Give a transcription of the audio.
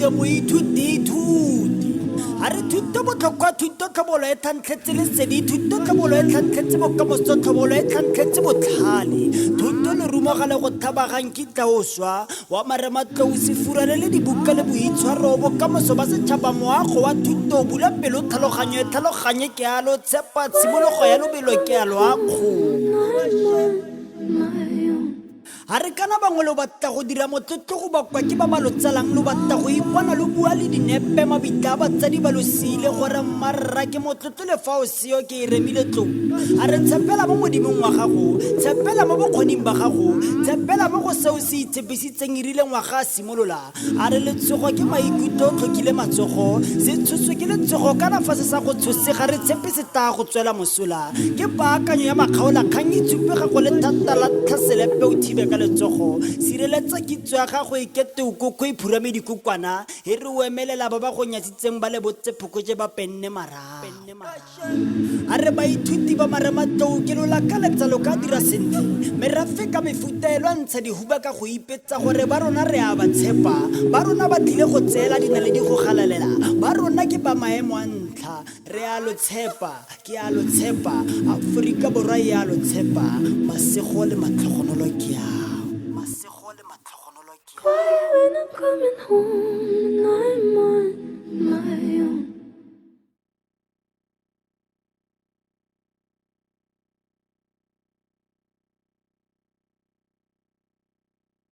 thuto moithuti a re thuto botlhokwa thuto tlhobolo e tlhantlhetse lesedi thuto tlhobolo e tlhantlhetse bokamoso tlhobolo e tlhantlhetse botlhale thuto lerumo ga le go thabagang kitla o swa wa marematlou sefurane le dibuka le boitshwaro bokamoso ba setšhaba moago wa thuto bula pelo tlhaloganyo e tlhaloganye ke alo tshepa tshimologo ya lobelo ke a loakgo a re kana bangwe lo batla go dira motlotlo go bakwa ke ba ba lo tsalang lo batla go ipona lo bua le dinepe mabitla a batsadi ba lo siile gore mmarra ke motlotlo le fa o seo ke e remile tlou a re tshepela mo modimong wa gago tshepela mo bokgoning ba gago tshepela mo go seo se itshepisitseng e rile ngwaga a simolola a re letshogo ke maikutlo o tlhokile matsogo se tshoswe ke letshogo kana fa se sa go tshose ga re tshepe se tla go tswela mosola ke paakanyo ya makgaola kgang itshupe gago le thata la tlhaselepe o thibe ka letsogo sireletsa kitso ya gago e kete o koko e phurame dikokwana e re o emelela ba ba go nyatsitseng ba le botse phokotse ba penne marago a re baithuti ba marematlou ke lola ka letsalo ka dira sentle merafe ka mefuta e lwantsha dihuba ka go ipetsa gore ba rona re a ba tshepa ba rona ba tlile go tseela dina le di go galalela ba rona ke ba maemo a ntlha re a lo tshepa ke a lo tshepa Aforika Borwa e a lo tshepa masego le matlhogonolo ke a When I'm coming home and I'm on my own.